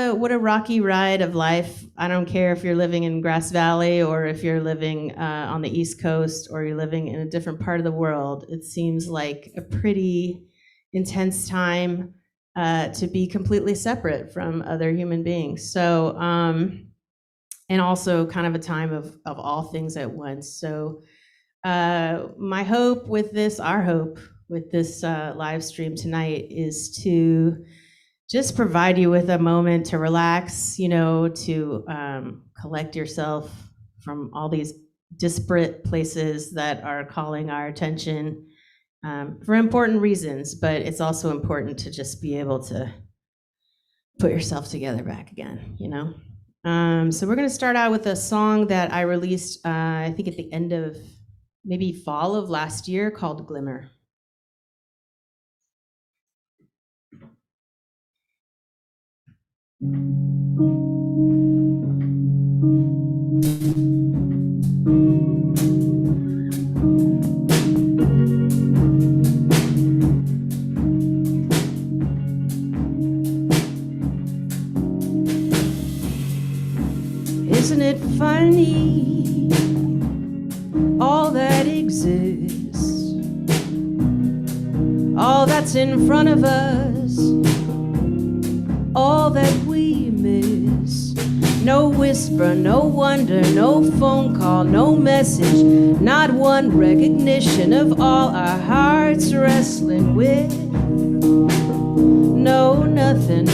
What a rocky ride of life. I don't care if you're living in Grass Valley or if you're living on the East Coast or you're living in a different part of the world. It seems like a pretty intense time to be completely separate from other human beings. So, and also kind of a time of all things at once. So, my hope with this, our hope with this live stream tonight is to just provide you with a moment to relax, to collect yourself from all these disparate places that are calling our attention for important reasons, but it's also important to just be able to put yourself together back again. So we're going to start out with a song that I released, I think at the end of maybe fall of last year, called Glimmer. Isn't it funny, all that exists, all that's in front of us, all that we miss? No whisper, no wonder, no phone call, no message, not one recognition of all our hearts wrestling with. No, nothing,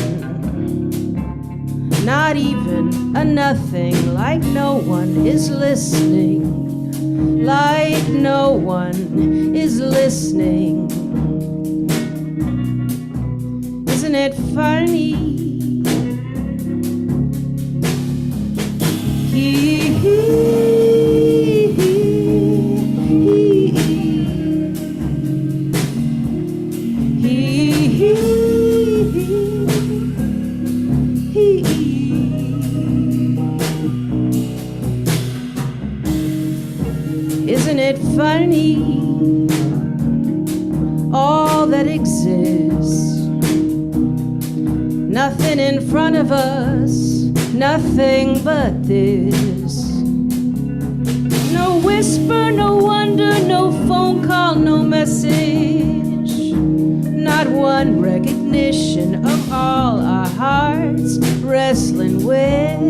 not even a nothing, like no one is listening, like no one is listening. Isn't it funny? Isn't it funny, all that exists, nothing in front of us, nothing but this. No whisper, no wonder, no phone call, no message, not one recognition of all our hearts wrestling with.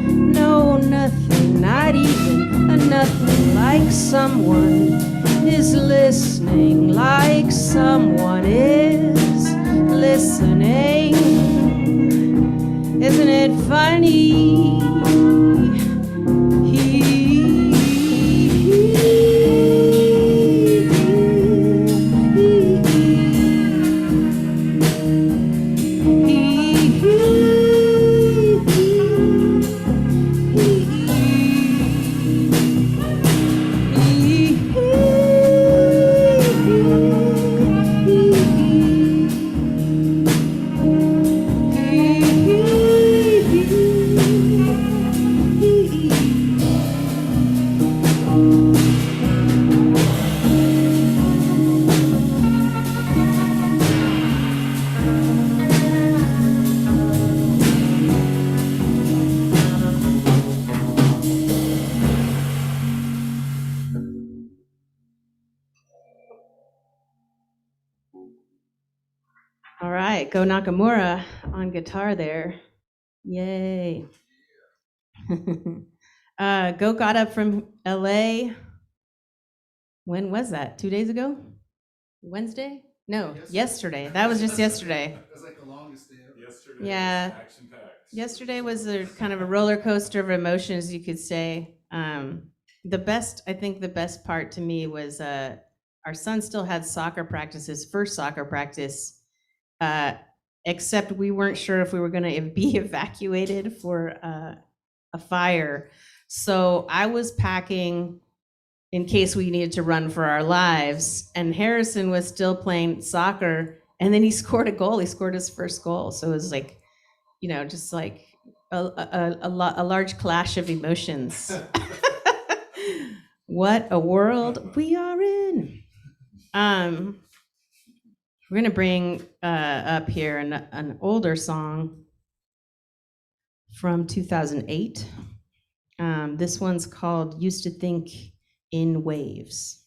No, nothing, not even a nothing, like someone is listening, like someone is listening. Isn't it funny? All right, Goh Nakamura on guitar there. Yay. Goh got up from LA. When was that? 2 days ago? Wednesday? No, yesterday. That was just yesterday. It was like the longest day ever. Yesterday Yeah. was action-packed. Yesterday was a kind of a roller coaster of emotions, you could say. I think the best part to me was our son still had soccer practice, his first soccer practice, except we weren't sure if we were going to be evacuated for a fire. So I was packing in case we needed to run for our lives, and Harrison was still playing soccer, and then he scored a goal. He scored his first goal. So it was like, just like a large clash of emotions. What a world we are in. We're gonna bring up here an older song from 2008. This one's called Used to Think in Waves.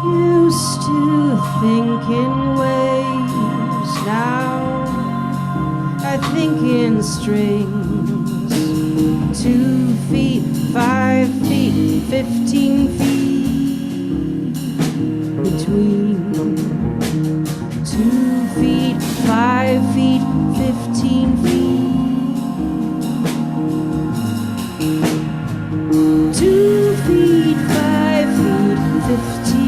Used to think in waves, now I think in strings. 2 feet, 5 feet, 15 feet between. 2 feet, 5 feet, 15 feet. 2 feet, 5 feet, 15.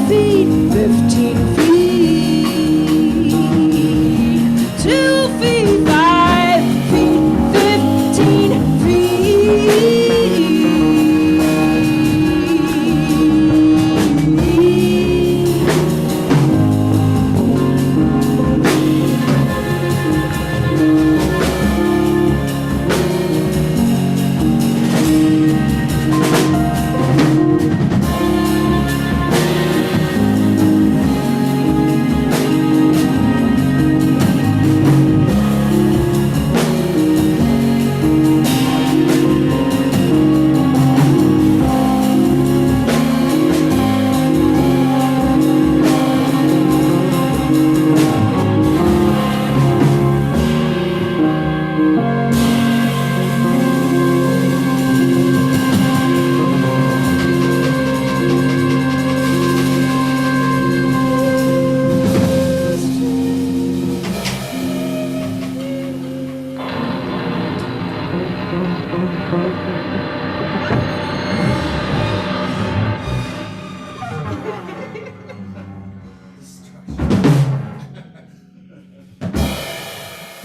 Feet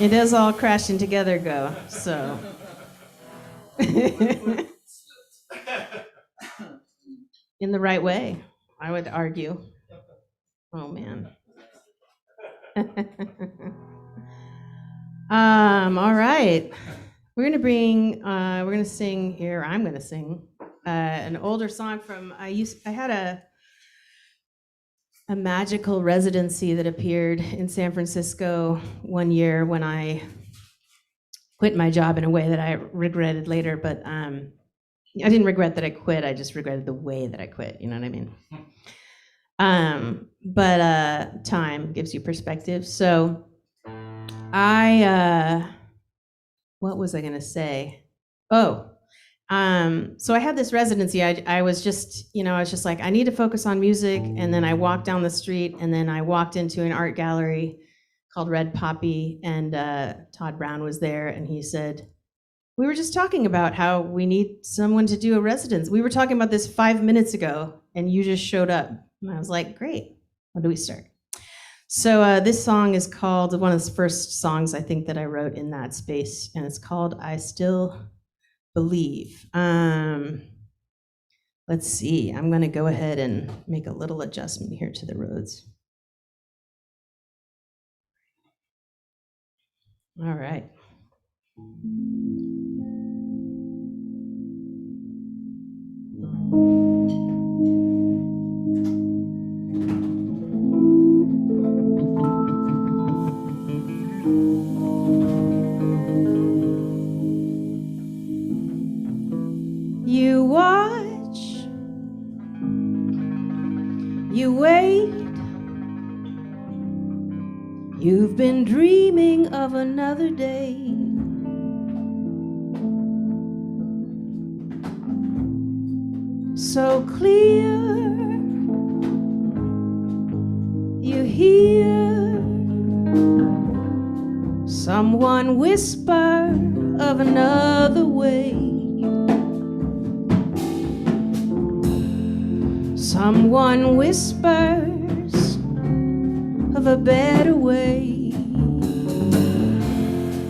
It is all crashing together, Go. So. In the right way, I would argue. Oh man. All right. We're gonna sing here. I'm gonna sing an older song from I had a magical residency that appeared in San Francisco one year when I quit my job in a way that I regretted later, but I didn't regret that I quit, I just regretted the way that I quit, you know what I mean? But time gives you perspective. So what was I gonna say? So I had this residency. I was just like, I need to focus on music. And then I walked down the street and then I walked into an art gallery called Red Poppy, and Todd Brown was there, and he said, we were just talking about how we need someone to do a residence. We were talking about this 5 minutes ago, and you just showed up. And I was like, great, when do we start? So this song is called, one of the first songs I think that I wrote in that space, and it's called I Still Believe. Let's see, I'm gonna go ahead and make a little adjustment here to the roads. All right. You watch, you wait, you've been dreaming of another day. So clear, you hear someone whisper of another way. Someone whispers of a better way.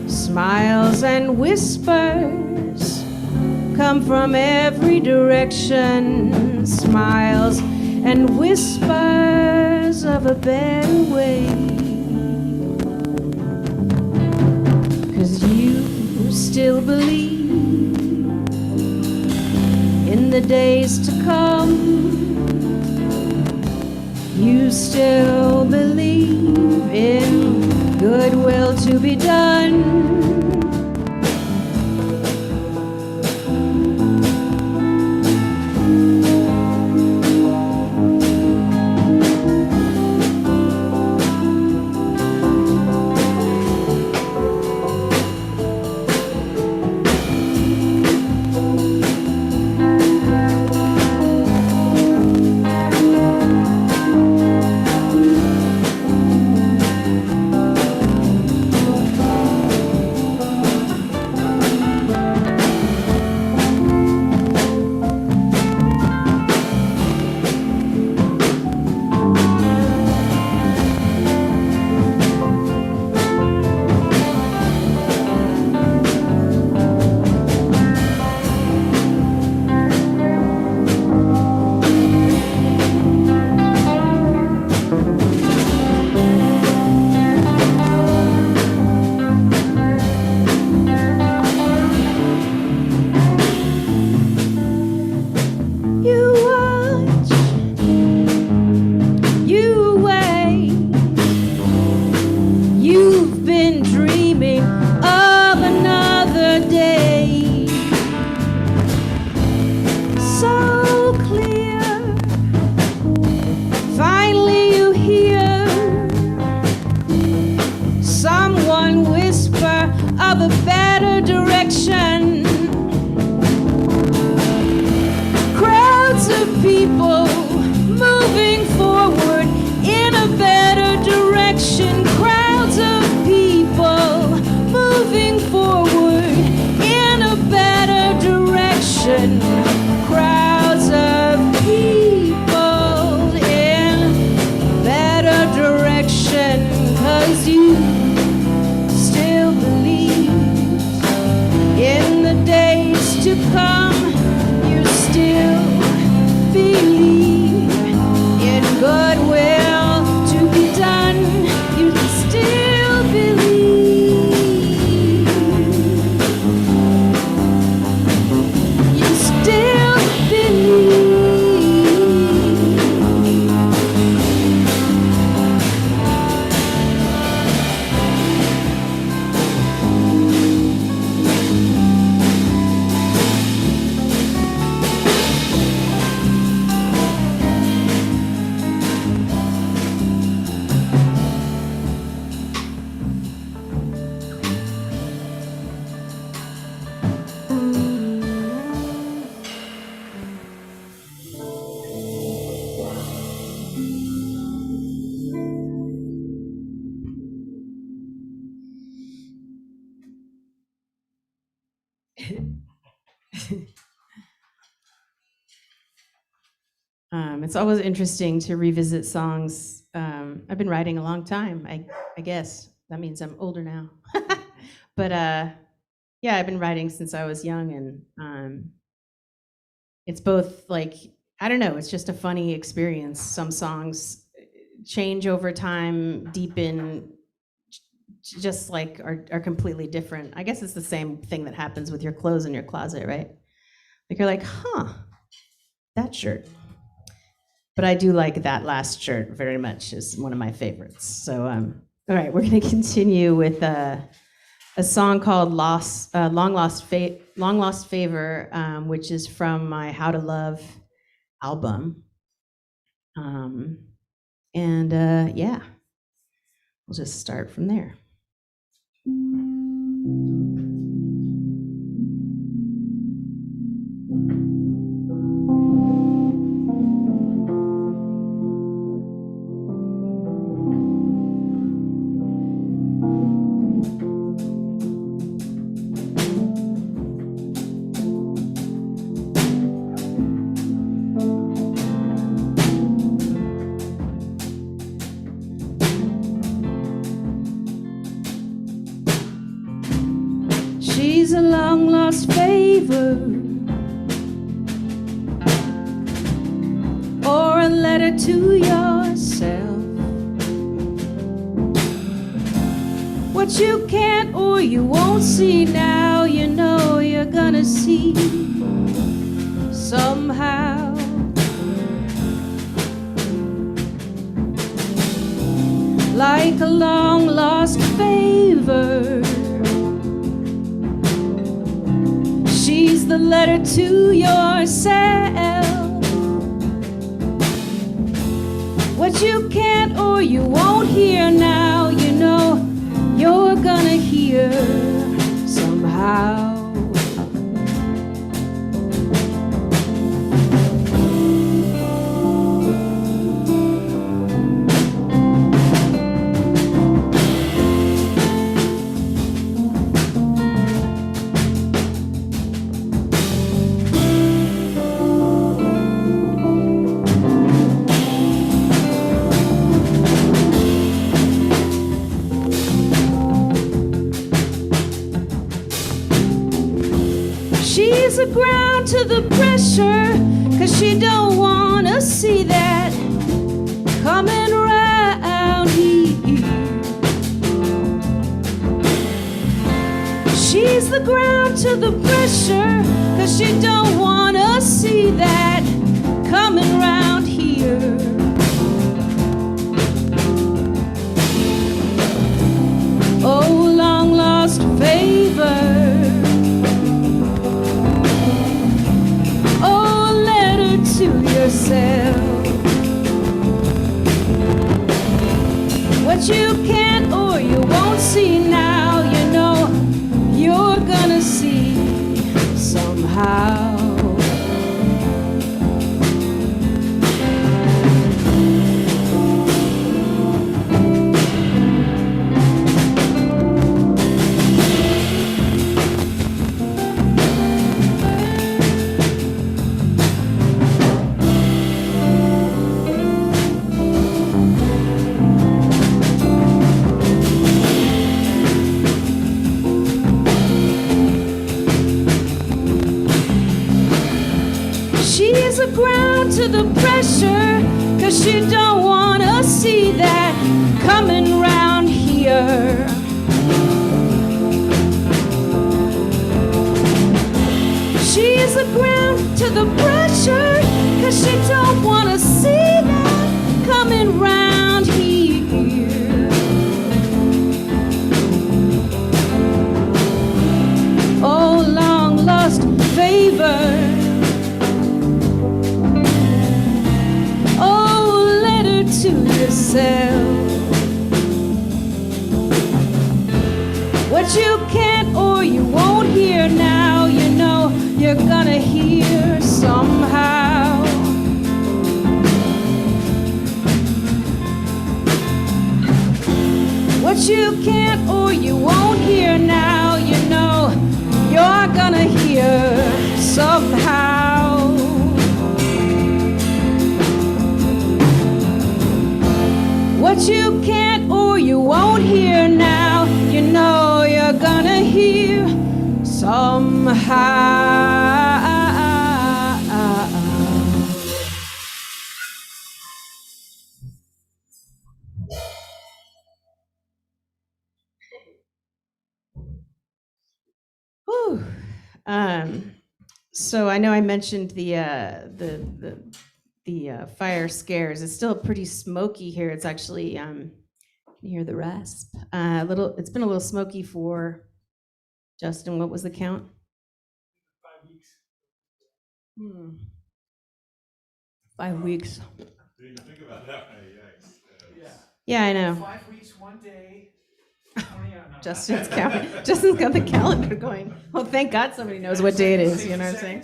Smiles and whispers come from every direction. Smiles and whispers of a better way. 'Cause you still believe in the days to come. You still believe in goodwill to be done. Crowds of people in better direction, 'cause you still It's always interesting to revisit songs. I've been writing a long time, I guess. That means I'm older now. But yeah, I've been writing since I was young, and it's both like, I don't know, it's just a funny experience. Some songs change over time, deepen, just like are completely different. I guess it's the same thing that happens with your clothes in your closet, right? Like you're like, huh, that shirt. But I do like that last shirt very much. Is one of my favorites. So, all right, we're going to continue with a song called Long Lost Favor, which is from my How to Love album. Yeah, we'll just start from there. She's a long lost favor, or a letter to yourself. What you can't or you won't see now, you know you're gonna see somehow. Like a long lost favor, she's the letter to yourself. What you can't or you won't hear now, you know you're gonna hear somehow. She's a ground to the pressure, 'cause she don't wanna see that coming round here. She's the ground to the pressure, 'cause she don't wanna see that coming round here. Oh, long lost favor, to yourself. What you can't or you won't see now, you know you're gonna see somehow. She's a ground to the pressure, 'cause she don't wanna see that coming round here. She's a ground to the pressure, 'cause she don't wanna see that coming round here. Oh, long lost favor, to yourself. What you can't or you won't hear now, you know you're gonna hear somehow. What you can't or you won't hear now, you know you're gonna hear somehow. what you can't or you won't hear now, you know you're gonna hear somehow. Whew. So I know I mentioned the fire scares. It's still pretty smoky here. It's actually can you hear the rasp? It's been a little smoky for Justin. What was the count? 5 weeks. 5 weeks. Didn't even think about that. Yikes. Yeah, I know. 5 weeks, 1 day. 20 no. Justin's got the calendar going. Well, thank God somebody knows what day it is. You know what I'm saying?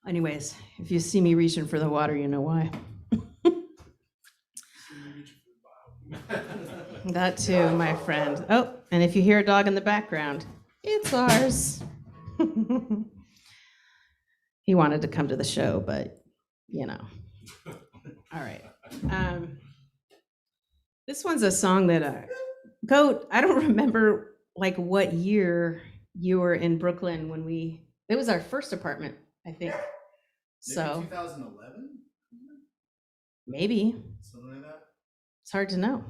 Anyways, if you see me reaching for the water, you know why. That too, my friend. Oh, and if you hear a dog in the background, it's ours. He wanted to come to the show, but you know. All right. This one's a song that Goat, I don't remember like what year you were in Brooklyn when it was our first apartment, I think. So 2011? Maybe. Something like that? It's hard to know.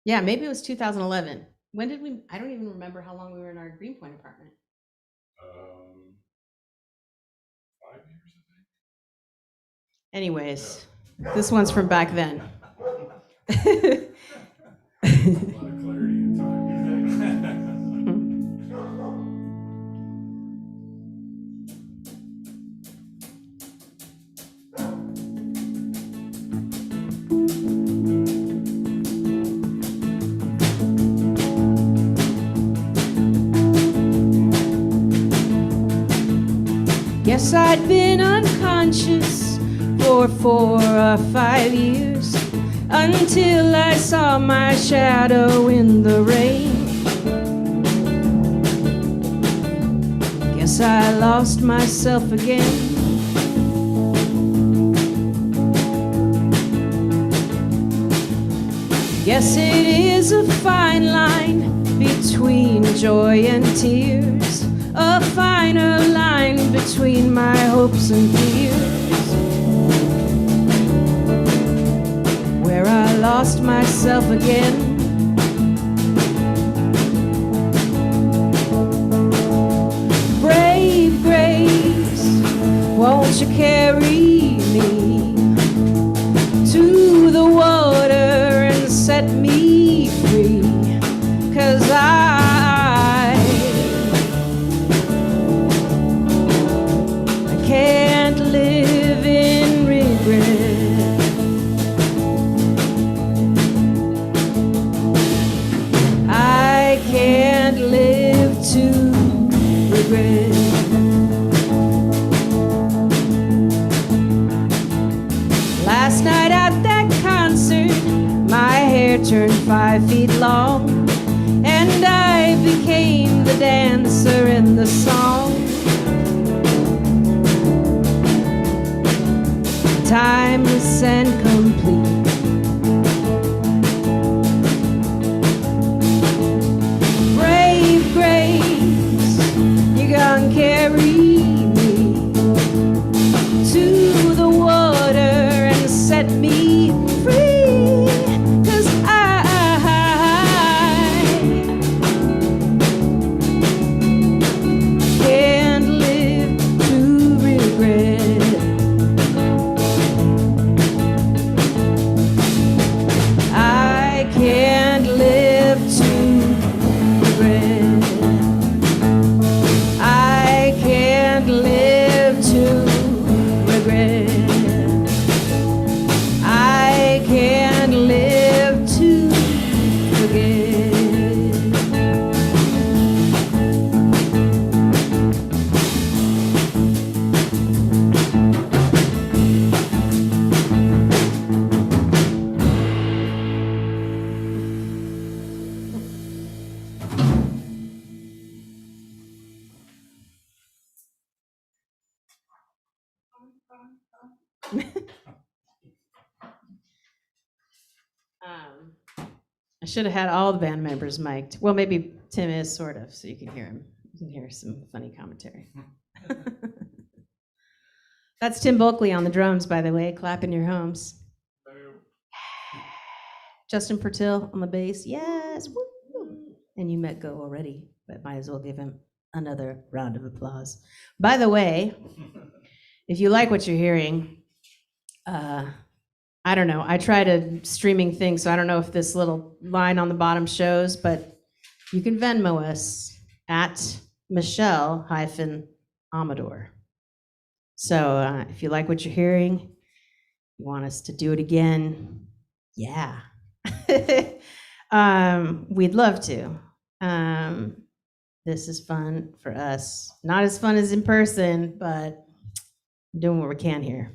Yeah, maybe it was 2011. When did I don't even remember how long we were in our Greenpoint apartment. 5 years, I think. Anyways, this one's from back then. A lot of clarity in time. Guess I'd been unconscious for 4 or 5 years until I saw my shadow in the rain. Guess I lost myself again. Guess it is a fine line between joy and tears, a finer line between my hopes and fears, where I lost myself again. Brave grace, won't you carry me to the water and set me free? 'Cause I can't live in regret. I can't live to regret. Last night at that concert, my hair turned 5 feet long, and I became the dancer in the song. Timeless and complete. Brave grace, you gonna carry me to the water and set me free. 'Cause I can't live to regret. I can't live to regret. I can't live to regret. I can't live to forget. I should have had all the band members mic'd. Well, maybe Tim is sort of, so you can hear him. You can hear some funny commentary. That's Tim Bulkley on the drums, by the way. Clap in your homes. Justin Purtill on the bass. Yes. Woo. And you met Goh already, but might as well give him another round of applause. By the way, if you like what you're hearing, I don't know. I tried a streaming thing, so I don't know if this little line on the bottom shows, but you can Venmo us at Michelle-Amador. So if you like what you're hearing, you want us to do it again, yeah. We'd love to. This is fun for us. Not as fun as in person, but doing what we can here.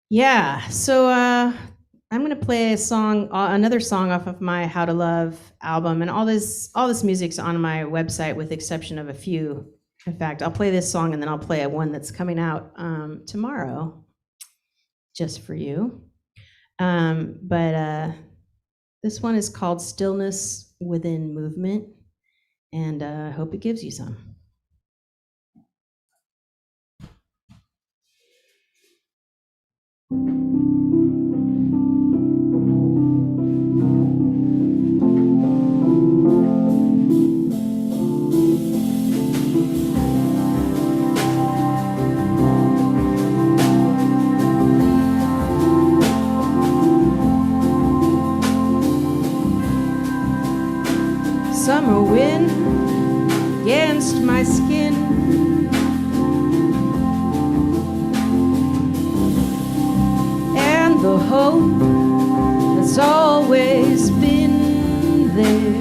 Yeah, so I'm gonna play a song, another song off of my How to Love album, and all this music's on my website with the exception of a few. In fact, I'll play this song and then I'll play one that's coming out tomorrow, just for you. But this one is called Stillness Within Movement, and I hope it gives you some. Summer wind against my skin, and the hope that's always been there.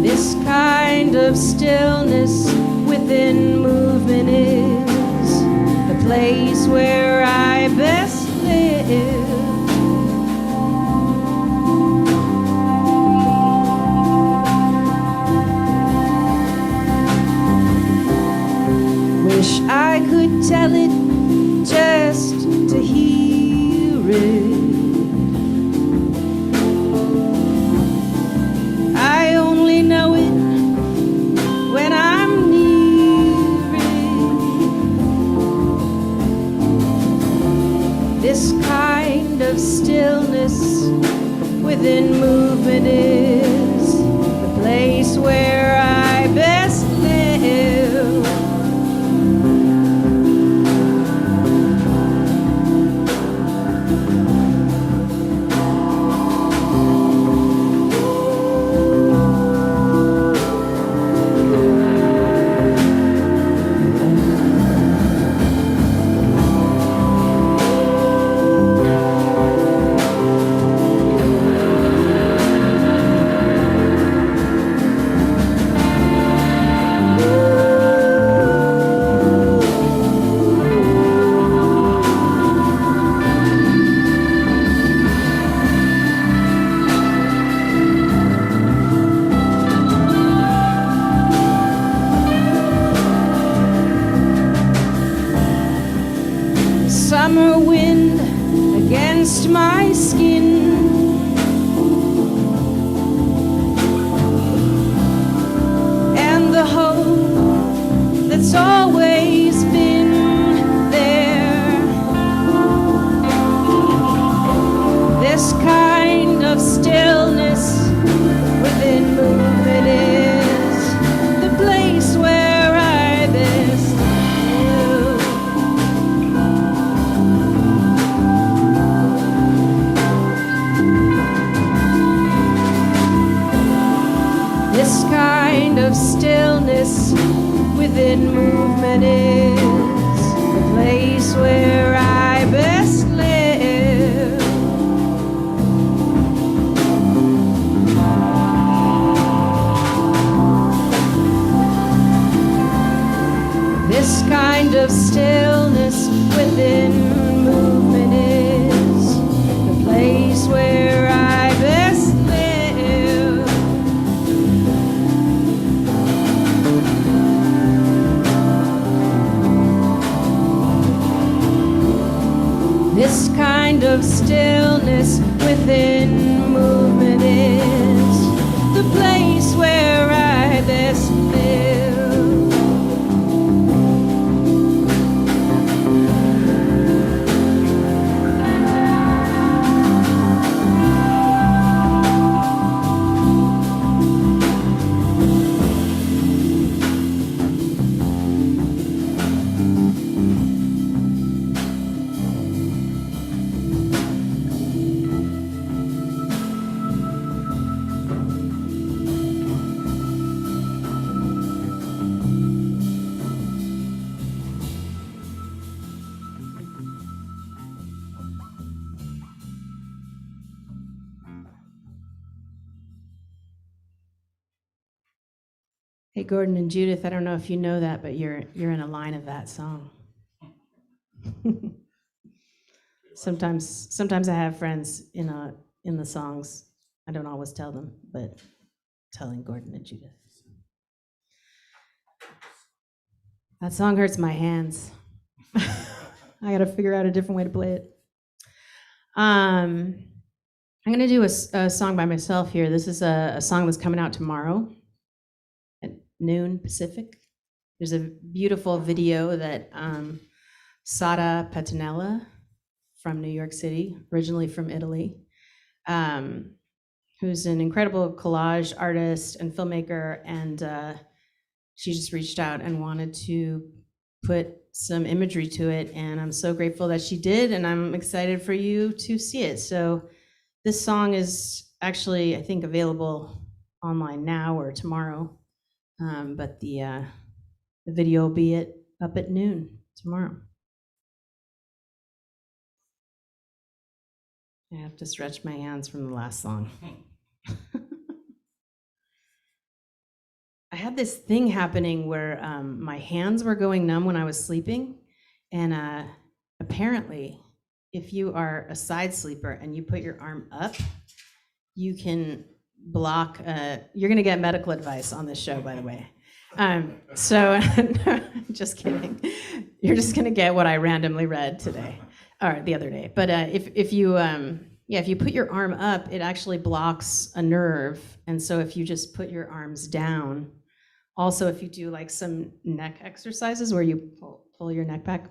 This kind of stillness within movement is the place where I best live. Wish I could tell it just to hear it. I only know it when I'm near it. This kind of stillness within movement is the place where I best live. Summer wind against my skin, and the hope that's always been there. This kind of stillness within movement is the place where I best live. This kind of stillness within movement is the place where I best live. This kind of stillness within movement is the place where I best live. kind of stillness within movement is the place where I best live. Hey, Gordon and Judith, I don't know if you know that, but you're in a line of that song. Sometimes I have friends in the songs. I don't always tell them, but telling Gordon and Judith. That song hurts my hands. I got to figure out a different way to play it. I'm going to do a song by myself here. This is a song that's coming out tomorrow at noon Pacific. There's a beautiful video that Sara Pettinella from New York City, originally from Italy, who's an incredible collage artist and filmmaker, and she just reached out and wanted to put some imagery to it, and I'm so grateful that she did, and I'm excited for you to see it. So this song is actually, I think, available online now or tomorrow, but the video will be up at noon tomorrow. I have to stretch my hands from the last song. I had this thing happening where my hands were going numb when I was sleeping, and apparently, if you are a side sleeper and you put your arm up, you can block. You're going to get medical advice on this show, by the way. So, just kidding. You're just going to get what I randomly read today, or the other day. But if you put your arm up, it actually blocks a nerve, and so if you just put your arms down. Also, if you do like some neck exercises where you pull your neck back.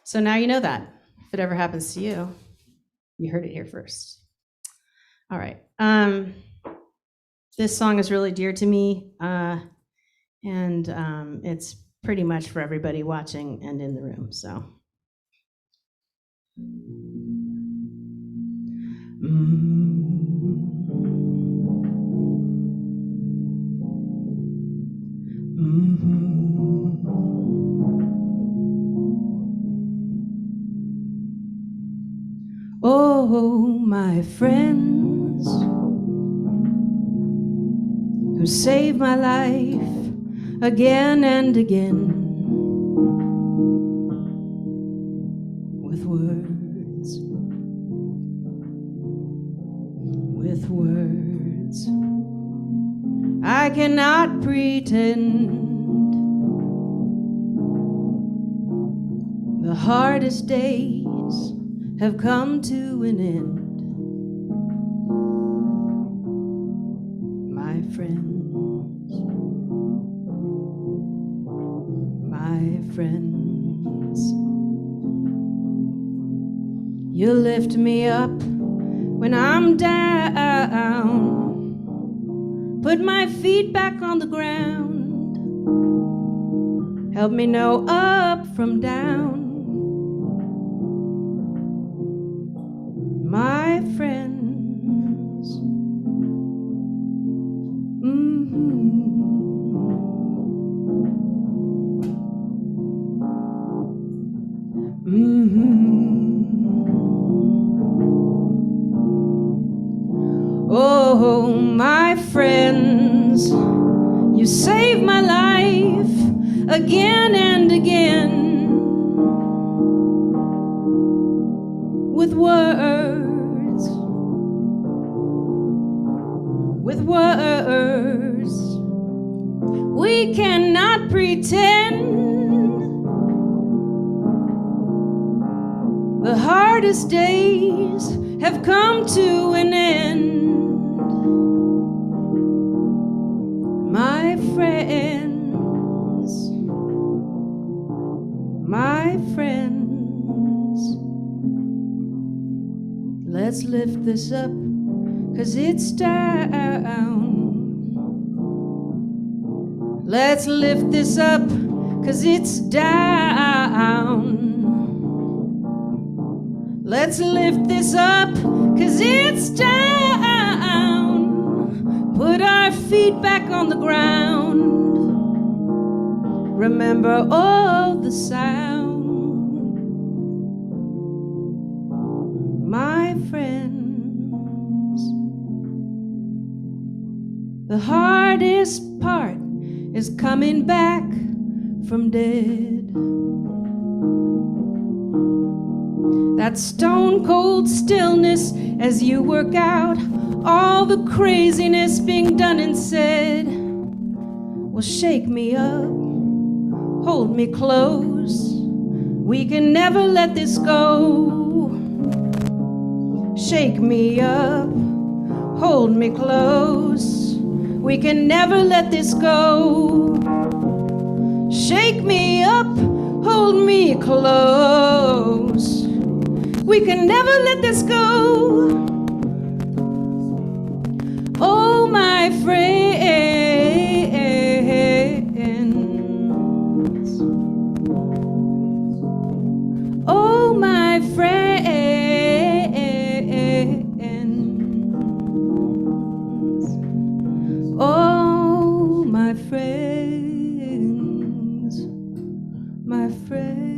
So now you know that. If it ever happens to you, you heard it here first. All right. This song is really dear to me, and it's pretty much for everybody watching and in the room. So. Oh, my friends who saved my life again and again with words, I cannot pretend. The hardest days have come to an end, my friends, my friends. You lift me up when I'm down, put my feet back on the ground, help me know up from down. My friends, Oh, my friends, you saved my life again and again with words. We cannot pretend. The The hardest days have come to an end. My friends, my friends, let's lift this up, 'cause it's down. Let's lift this up, 'cause it's down. Let's lift this up, 'cause it's down. Put our feet back on the ground. Remember all the sound. My friends, the hardest part is coming back from dead. That stone cold stillness as you work out all the craziness being done and said will shake me up, hold me close. We can never let this go. Shake me up, hold me close. We can never let this go. Shake me up, hold me close. We can never let this go. Oh, my friends. Oh, my friends. Oh, my friends. My friends.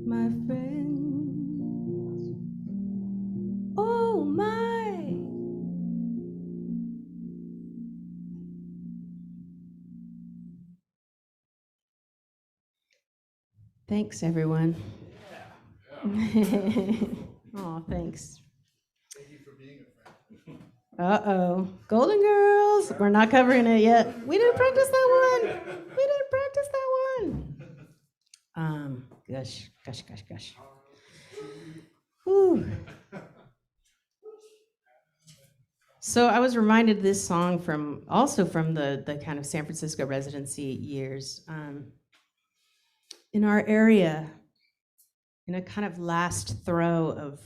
My friends, oh my. Thanks, everyone. Oh, thanks. Thank you for being a friend. Uh-oh. Golden Girls. We're not covering it yet. We didn't practice that one. We didn't practice that one. Gosh. Whew. So I was reminded of this song from the kind of San Francisco residency years. In our area, in a kind of last throw of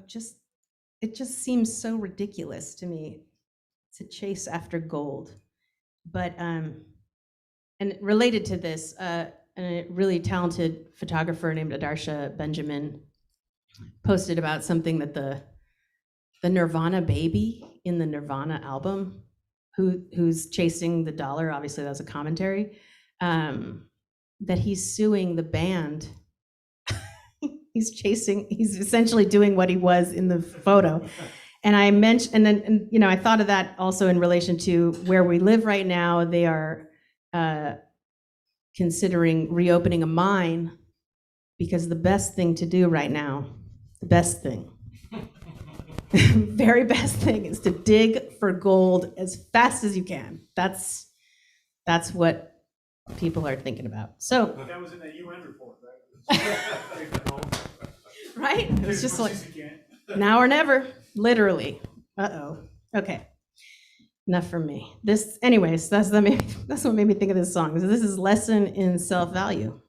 just, it just seems so ridiculous to me to chase after gold. But, and related to this, a really talented photographer named Adarsha Benjamin posted about something that the Nirvana baby in the Nirvana album, who's chasing the dollar, obviously that's a commentary, that he's suing the band. He's essentially doing what he was in the photo. And I mentioned, and you know, I thought of that also in relation to where we live right now. They are considering reopening a mine because the best thing to do right now, the best thing, very best thing is to dig for gold as fast as you can. That's what people are thinking about. So That was in the UN report, right? right? It was just like now or never, literally. Uh-oh. Okay. Enough from me. Anyways, that's what made me think of this song. So this is Lesson in Self-Value.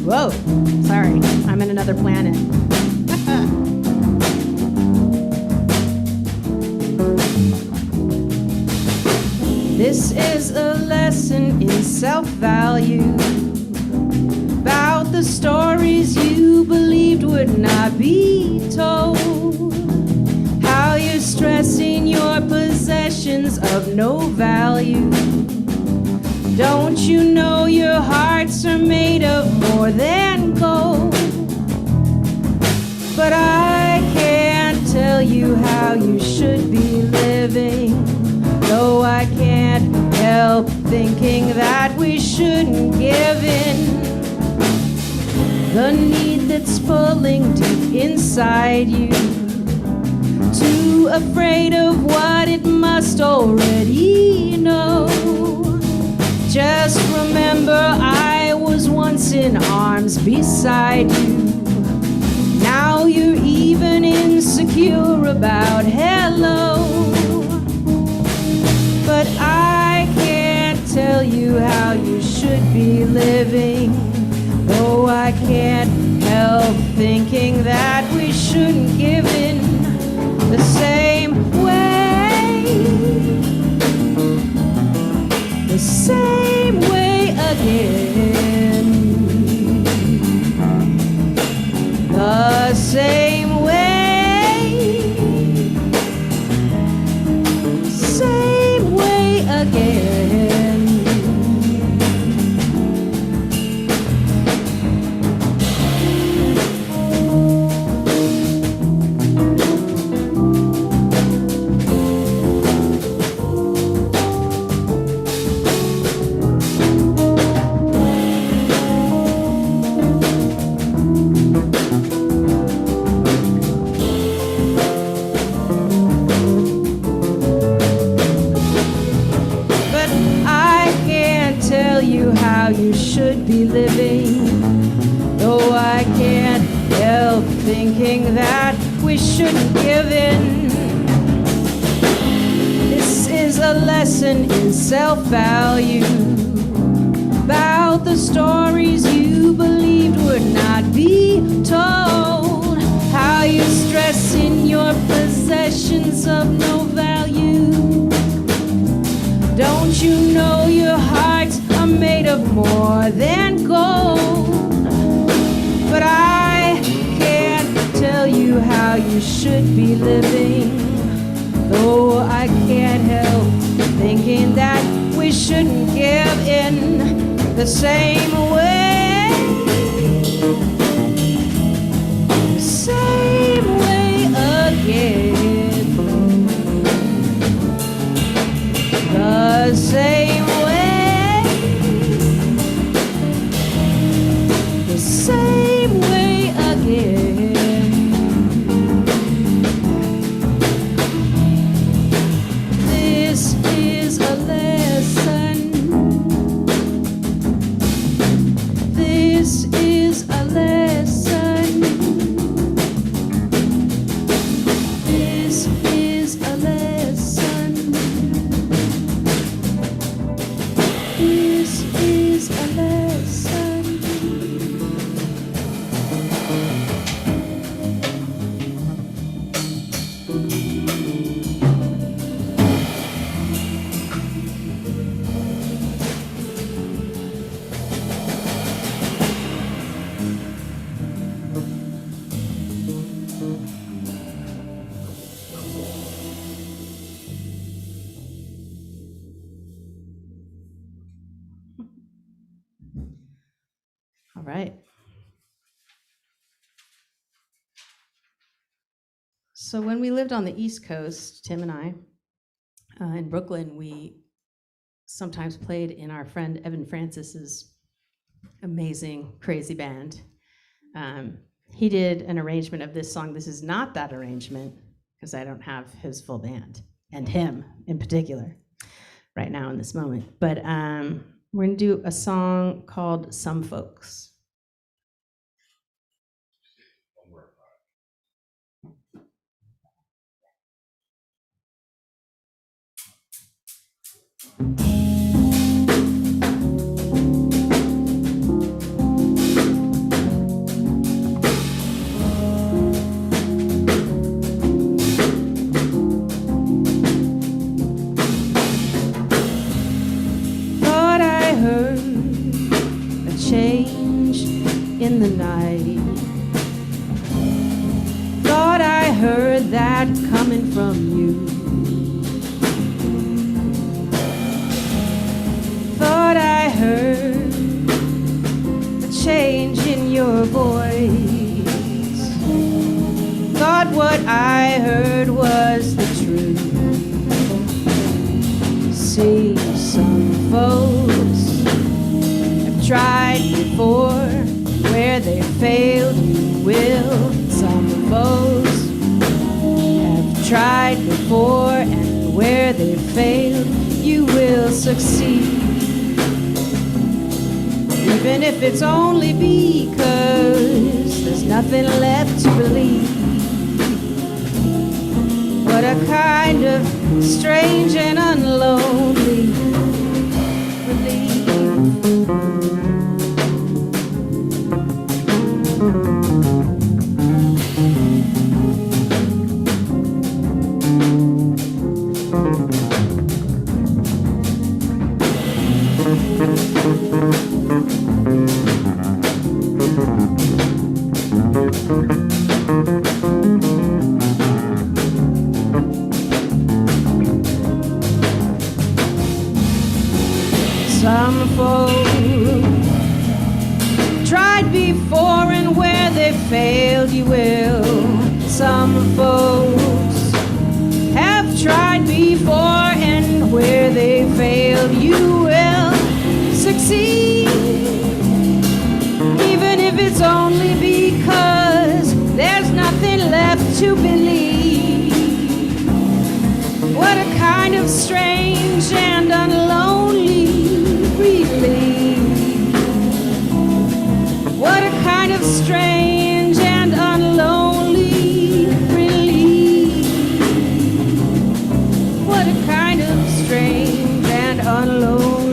Whoa, sorry, I'm in another planet. This is a lesson in self-value, about the stories you believed would not be told, how you're stressing your possessions of no value, Don't you know your hearts are made of more than gold? But I can't tell you how you should be living, though I can't help thinking that we shouldn't give in. The need that's pulling deep inside you, too afraid of what it must already know. Just remember I was once in arms beside you. Now you're even insecure about hello. But I can't tell you how you should be living, though I can't help thinking that we shouldn't give in the same way. The same way again. The same way. Same way again. How you should be living, though I can't help thinking that we shouldn't give in. This is a lesson in self-value, about the stories you believed would not be told, how you stress in your possessions of no value. Don't you know your hearts are made of more than gold? But I can't tell you how you should be living, though I can't help thinking that we shouldn't give in the same way. The same way again. The same way. The same way again. This is a lesson. This is a lesson. This is a lesson. This is a lesson. All right. So when we lived on the East Coast, Tim and I, in Brooklyn, we sometimes played in our friend Evan Francis's amazing, crazy band. He did an arrangement of this song. This is not that arrangement, because I don't have his full band, and him in particular, right now in this moment. But we're gonna do a song called Some Folks. Thought I heard a change in the night. Thought I heard that coming from you. Thought I change in your voice. Thought what I heard was the truth. See, some folks have tried before, where they failed, you will. Some folks have tried before, and where they failed, you will succeed. Even if it's only because there's nothing left to believe. What a kind of strange and unlonely relief. Some folks tried before, and where they failed, you will. Some folks have tried before, and where they failed, you will succeed. Even if it's only because there's nothing left to believe. What a kind of strange and unlonely relief. What a kind of strange and unlonely relief. What a kind of strange and unlonely.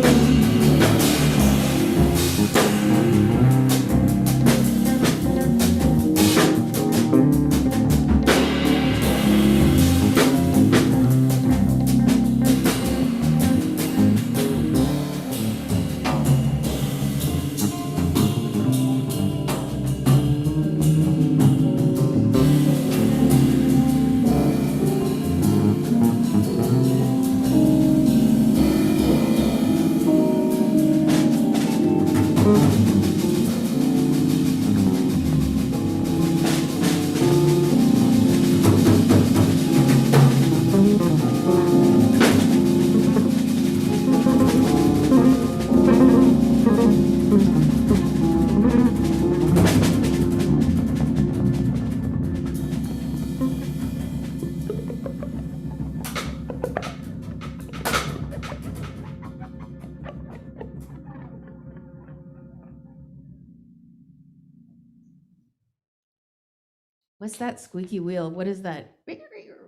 What's that squeaky wheel? What is that?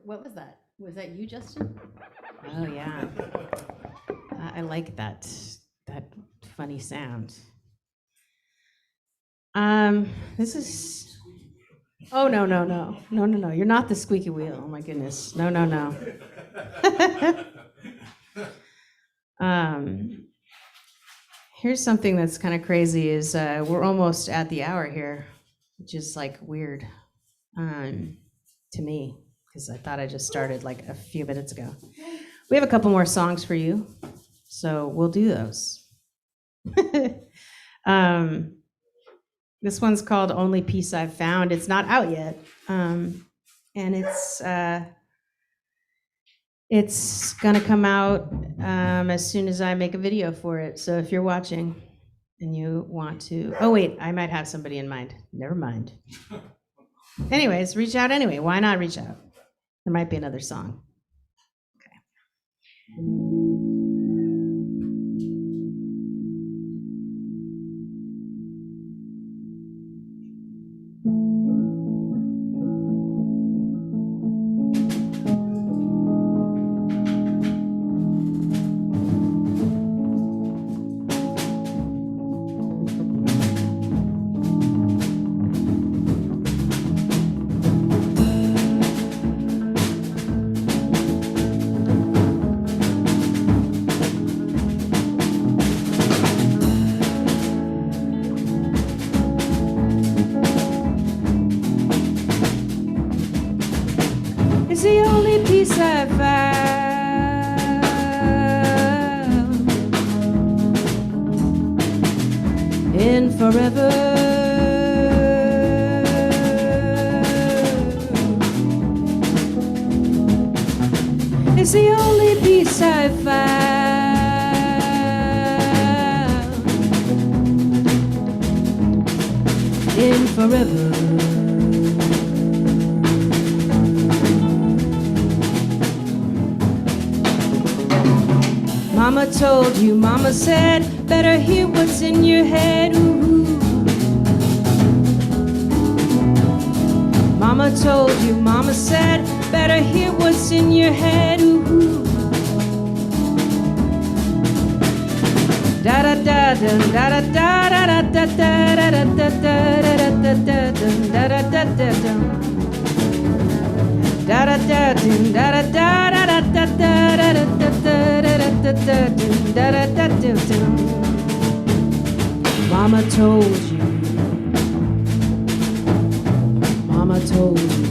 What was that? Was that you, Justin? Oh yeah. I like that funny sound. This is. Oh no. You're not the squeaky wheel. Oh my goodness. No. Here's something that's kind of crazy. Is we're almost at the hour here, which is like weird. To me, because I thought I just started like a few minutes ago. We have a couple more songs for you, so we'll do those. This one's called Only Peace I've Found. It's not out yet, and it's gonna come out as soon as I make a video for it. So if you're watching and you want to, oh wait, I might have somebody in mind. Never mind. Anyways, reach out anyway. Why not reach out? There might be another song. Okay. The only peace I found in forever. It's the only peace I've found in forever. Mama told you, mama said, better hear what's in your head. Ooh. Mama told you, mama said, better hear what's in your head. Ooh. Da da da da da da da da da da da da da da da da da. Da da da dum da da da da da da da da da da da da da da. Mama told you. Mama told you.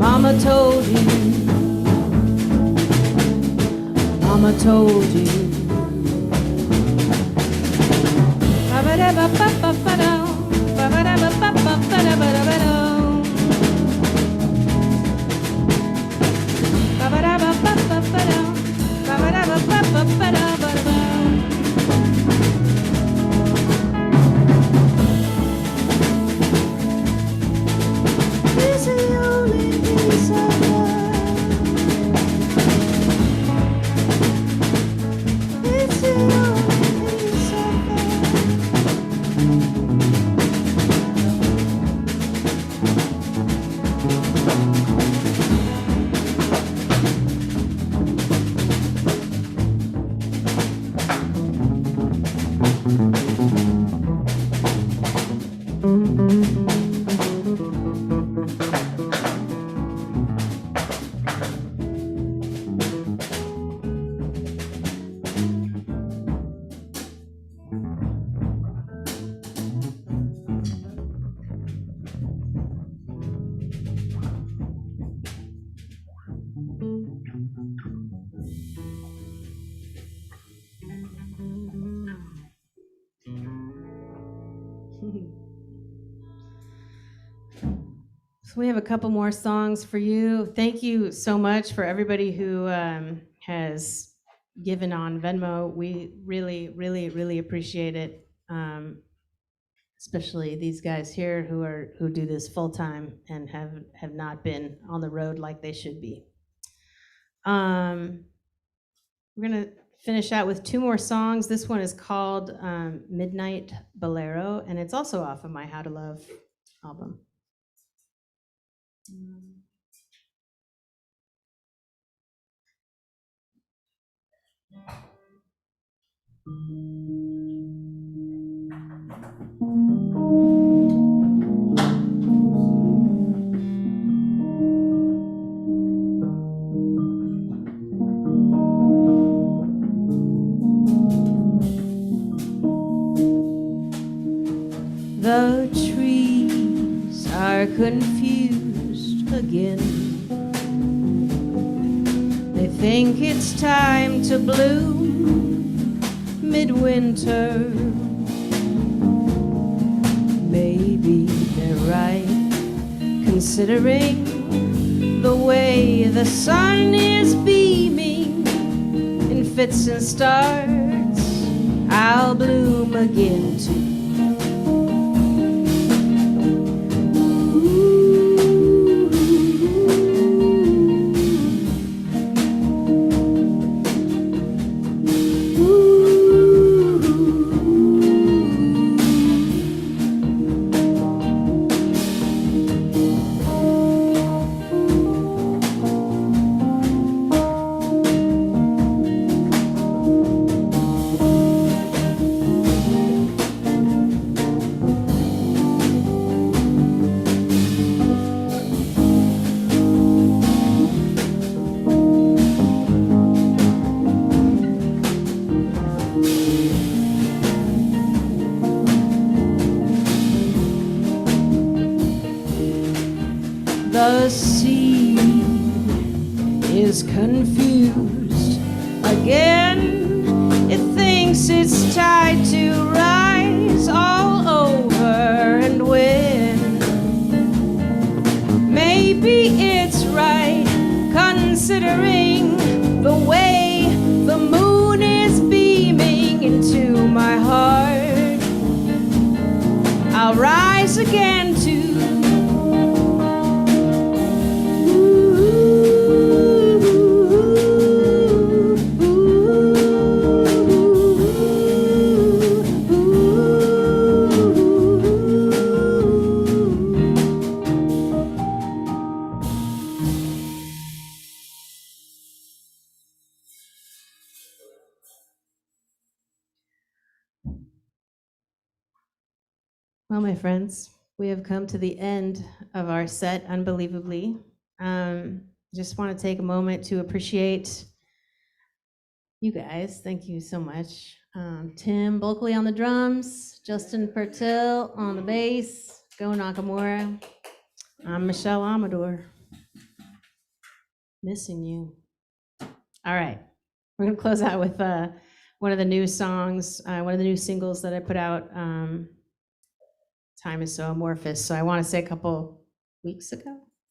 Mama told you. Mama told you. So we have a couple more songs for you. Thank you so much for everybody who has given on Venmo. We really, really, really appreciate it. Especially these guys here who do this full time and have not been on the road like they should be. We're gonna finish out with two more songs. This one is called Midnight Bolero, and it's also off of my How to Love album. The trees are confused again. They think it's time to bloom midwinter. Maybe they're right, considering the way the sun is beaming in fits and starts. I'll bloom again too. The sea is confused again. It thinks it's tide to rise all over and win. Maybe it's right, considering the way the moon is beaming into my heart. I'll rise again to Well, my friends, we have come to the end of our set, unbelievably. Just want to take a moment to appreciate you guys. Thank you so much. Tim Bulkley on the drums, Justin Purtill on the bass, Goh Nakamura. I'm Michelle Amador. Missing you. All right, we're gonna close out with one of the new songs, one of the new singles that I put out. Time is so amorphous. So I want to say a couple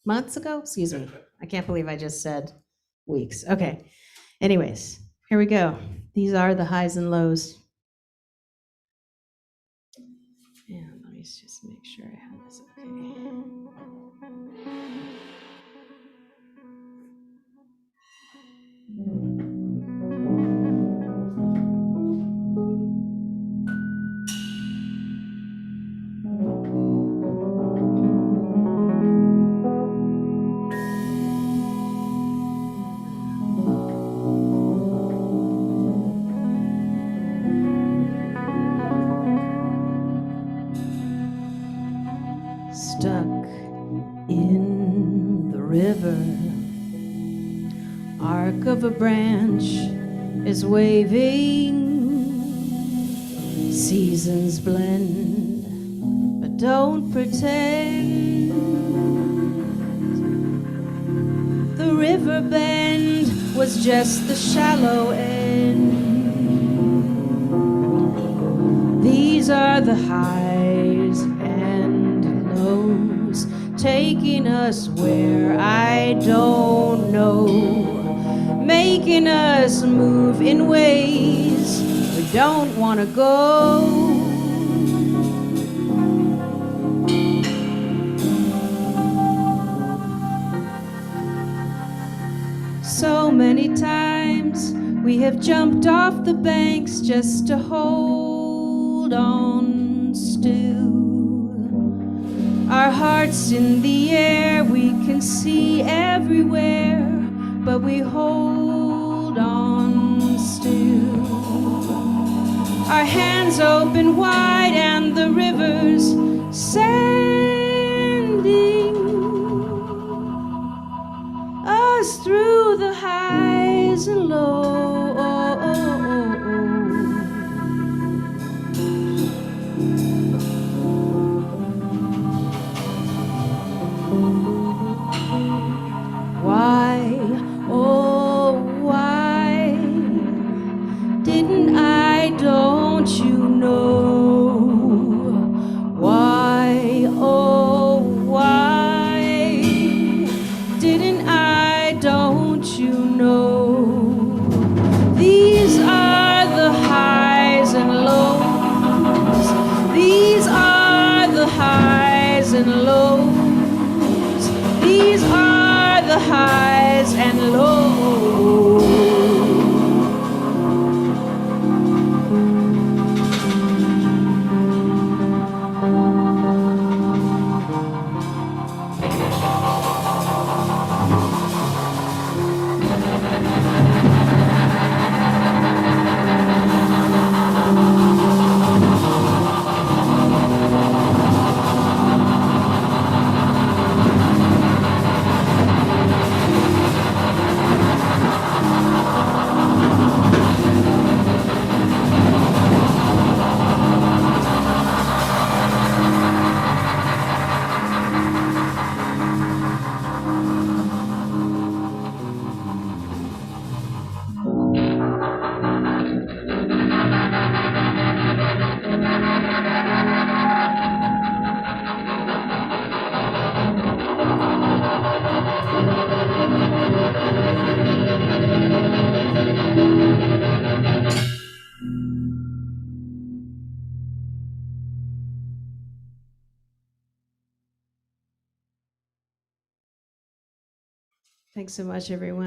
months ago, excuse me. I can't believe I just said weeks. Okay. Anyways, here we go. These are the highs and lows. And let me just make sure I have this okay. Stuck in the river, arc of a branch is waving. Seasons blend, but don't pretend. The river bend was just the shallow end. These are the highs and lows, taking us where I don't know, making us move in ways we don't want to go. So many times we have jumped off the banks just to hold on still. Our hearts in the air, we can see everywhere, but we hold on still. Our hands open wide and the river's sending us through the highs and lows. Why, oh why didn't I, don't you know? Why, oh why didn't I, don't you know? These are the highs and lows. These are the highs and lows. These are the highs and lows. Thanks so much, everyone.